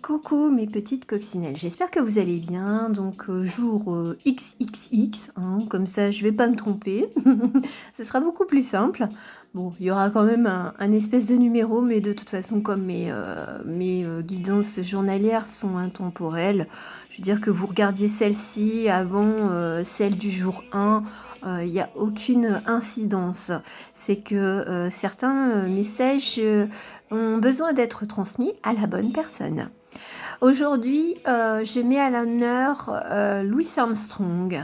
Coucou mes petites coccinelles, j'espère que vous allez bien. Donc jour XXX, hein, comme ça je vais pas me tromper. Ce sera beaucoup plus simple. Bon, il y aura quand même un espèce de numéro, mais de toute façon comme mes guidances journalières sont intemporelles, je veux dire que vous regardiez celle-ci avant celle du jour 1, il n'y a aucune incidence. C'est que certains messages ont besoin d'être transmis à la bonne personne. Aujourd'hui, je mets à l'honneur Louis Armstrong.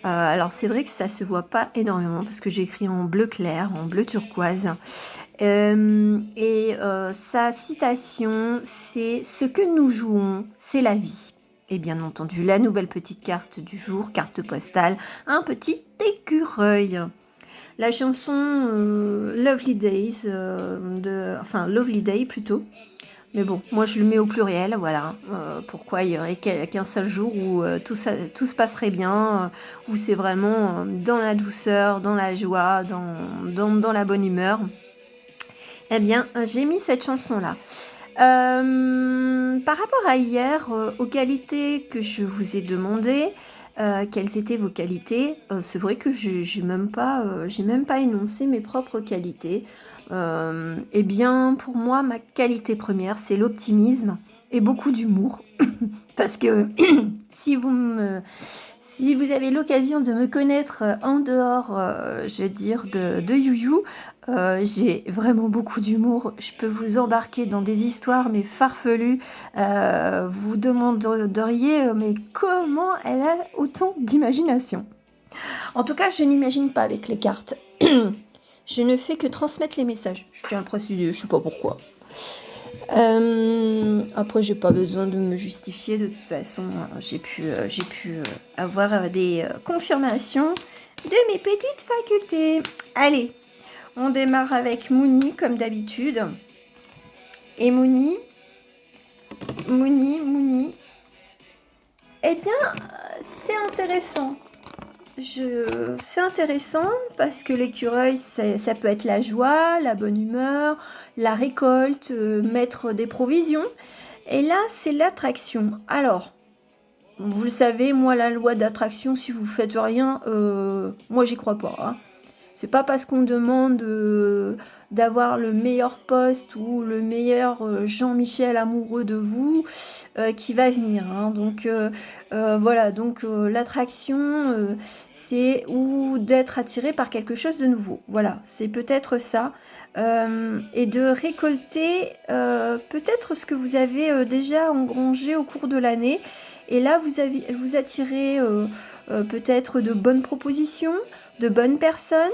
Alors c'est vrai que ça se voit pas énormément parce que j'ai écrit en bleu clair, en bleu turquoise. Sa citation, c'est ce que nous jouons, c'est la vie. Et bien entendu, la nouvelle petite carte du jour, carte postale, un petit écureuil. La chanson Lovely Days, enfin Lovely Day plutôt. Mais bon, moi je le mets au pluriel, voilà. Pourquoi il y aurait qu'un seul jour où tout se passerait bien, où c'est vraiment dans la douceur, dans la joie, dans la bonne humeur. Eh bien, j'ai mis cette chanson-là. Par rapport à hier, aux qualités que je vous ai demandé, quelles étaient vos qualités, c'est vrai que j'ai même pas énoncé mes propres qualités. Eh bien, pour moi, ma qualité première, c'est l'optimisme et beaucoup d'humour. Parce que si vous avez l'occasion de me connaître en dehors, je vais dire, de YouYou, j'ai vraiment beaucoup d'humour. Je peux vous embarquer dans des histoires, mais farfelues. Vous demanderiez, mais comment elle a autant d'imagination? En tout cas, je n'imagine pas avec les cartes. Je ne fais que transmettre les messages. Je tiens à le préciser, je sais pas pourquoi. Après, j'ai pas besoin de me justifier. De toute façon, j'ai pu avoir des confirmations de mes petites facultés. Allez, on démarre avec Mouni, comme d'habitude. Et Mouni. Eh bien, c'est intéressant. C'est intéressant parce que l'écureuil, ça peut être la joie, la bonne humeur, la récolte, mettre des provisions. Et là, c'est l'attraction. Alors, vous le savez, moi, la loi d'attraction, si vous faites rien, moi, j'y crois pas. Hein. C'est pas parce qu'on demande d'avoir le meilleur poste ou le meilleur Jean-Michel amoureux de vous qui va venir. Hein. Donc voilà, donc l'attraction, c'est ou d'être attiré par quelque chose de nouveau. Voilà, c'est peut-être ça. Et de récolter peut-être ce que vous avez déjà engrangé au cours de l'année. Et là, vous attirez peut-être de bonnes propositions, de bonnes personnes.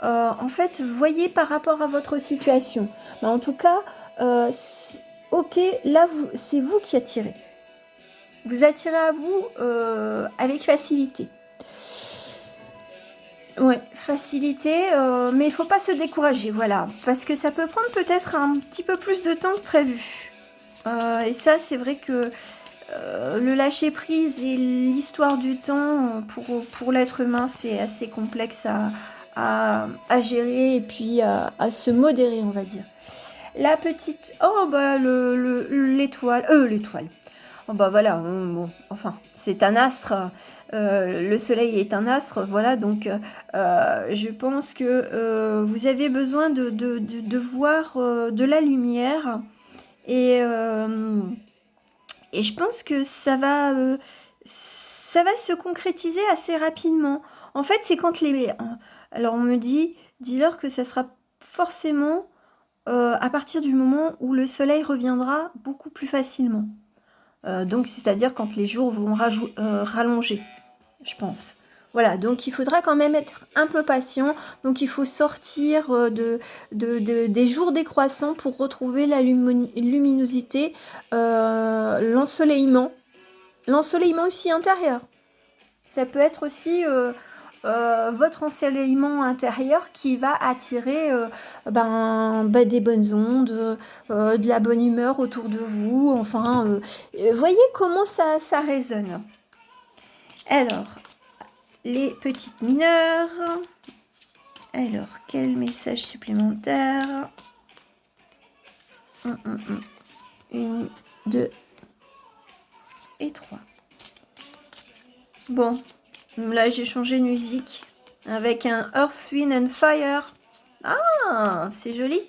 En fait, voyez par rapport à votre situation. Mais en tout cas, ok, là, c'est vous qui attirez. Vous attirez à vous avec facilité. Ouais, facilité, mais il faut pas se décourager, voilà. Parce que ça peut prendre peut-être un petit peu plus de temps que prévu. Et ça, c'est vrai que le lâcher prise et l'histoire du temps pour l'être humain, c'est assez complexe à gérer et puis à se modérer, on va dire. La petite... Oh, bah, l'étoile... l'étoile. Oh, bah voilà, bon, enfin, c'est un astre. Le soleil est un astre, voilà, donc je pense que vous avez besoin de voir de la lumière et... Et je pense que ça va se concrétiser assez rapidement. En fait, c'est quand les... Alors on me dit, dis-leur que ça sera forcément à partir du moment où le soleil reviendra beaucoup plus facilement. Donc c'est-à-dire quand les jours vont rallonger, je pense. Voilà, donc il faudra quand même être un peu patient. Donc il faut sortir des jours décroissants pour retrouver la luminosité, l'ensoleillement. L'ensoleillement aussi intérieur. Ça peut être aussi votre ensoleillement intérieur qui va attirer des bonnes ondes, de la bonne humeur autour de vous. Enfin, voyez comment ça résonne. Alors, les petites mineures. Alors, quel message supplémentaire? 1, 2, et 3. Bon, là j'ai changé de musique avec un Earth, Wind and Fire. Ah, c'est joli.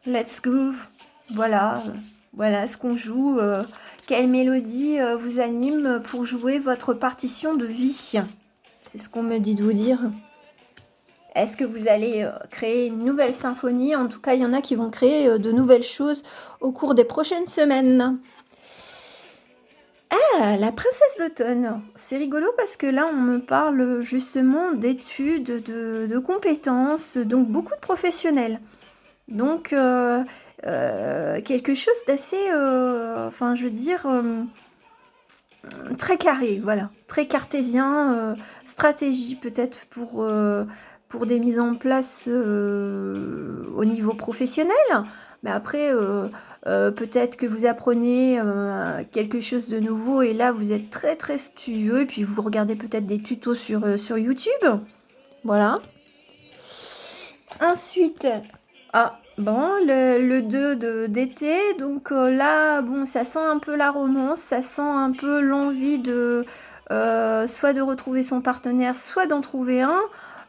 Let's groove. Voilà, voilà ce qu'on joue. Quelle mélodie vous anime pour jouer votre partition de vie? C'est ce qu'on me dit de vous dire. Est-ce que vous allez créer une nouvelle symphonie? En tout cas, il y en a qui vont créer de nouvelles choses au cours des prochaines semaines. Ah, la princesse d'automne. C'est rigolo parce que là, on me parle justement d'études, de compétences, donc beaucoup de professionnels. Donc, quelque chose d'assez, enfin, je veux dire, très carré, voilà, très cartésien, stratégie peut-être pour des mises en place au niveau professionnel. Mais après, peut-être que vous apprenez quelque chose de nouveau et là, vous êtes très très studieux et puis vous regardez peut-être des tutos sur YouTube. Voilà. Ensuite, bon, le 2 d'été, donc là, bon, ça sent un peu la romance, ça sent un peu l'envie de soit de retrouver son partenaire, soit d'en trouver un.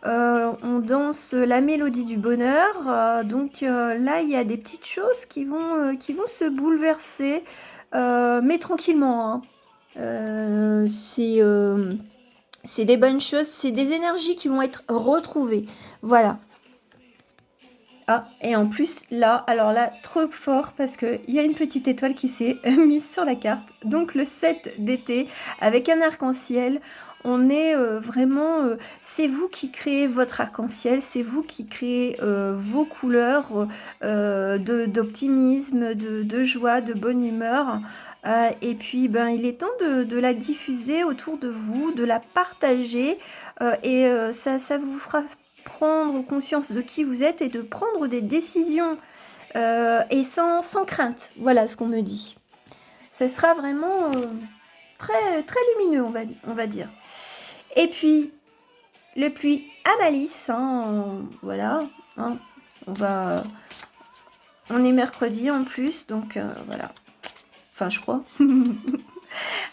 On danse la mélodie du bonheur, donc là, il y a des petites choses qui vont se bouleverser, mais tranquillement, hein. C'est des bonnes choses, c'est des énergies qui vont être retrouvées. Voilà. Ah, et en plus, là, alors là, trop fort parce qu'il y a une petite étoile qui s'est mise sur la carte. Donc le 7 d'été, avec un arc-en-ciel, on est vraiment... c'est vous qui créez votre arc-en-ciel, c'est vous qui créez vos couleurs d'optimisme, de joie, de bonne humeur. Et puis, ben, il est temps de la diffuser autour de vous, de la partager. Et ça vous fera prendre conscience de qui vous êtes et de prendre des décisions et sans crainte. Voilà ce qu'on me dit. Ça sera vraiment très, très lumineux, on va dire. Et puis, le pluie à malice, hein, voilà. Hein, on est mercredi en plus, donc voilà. Enfin, je crois.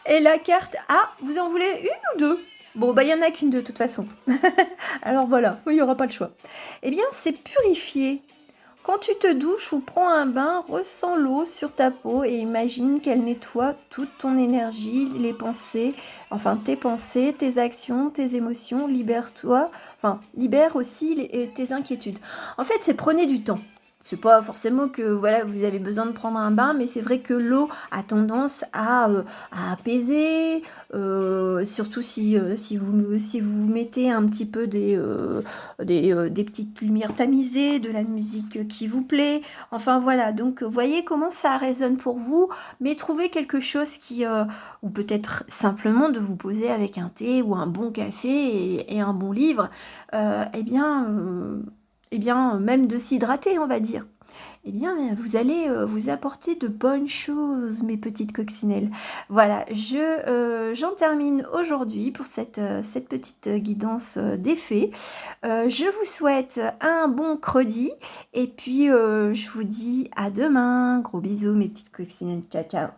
Et la carte, vous en voulez une ou deux? Bon, bah, il y en a qu'une de toute façon. Alors voilà, il n'y aura pas le choix. Eh bien, c'est purifier. Quand tu te douches ou prends un bain, ressens l'eau sur ta peau et imagine qu'elle nettoie toute ton énergie, les pensées, enfin tes pensées, tes actions, tes émotions. Libère-toi, enfin, libère aussi tes inquiétudes. En fait, c'est prenez du temps. C'est pas forcément que voilà vous avez besoin de prendre un bain, mais c'est vrai que l'eau a tendance à apaiser, surtout si vous mettez un petit peu des petites lumières tamisées, de la musique qui vous plaît. Enfin voilà, donc voyez comment ça résonne pour vous, mais trouvez quelque chose ou peut-être simplement de vous poser avec un thé ou un bon café et un bon livre, eh bien, même de s'hydrater, on va dire. Eh bien, vous allez vous apporter de bonnes choses, mes petites coccinelles. Voilà, j'en termine aujourd'hui pour cette petite guidance d'effet. Je vous souhaite un bon credi et puis je vous dis à demain. Gros bisous, mes petites coccinelles. Ciao, ciao.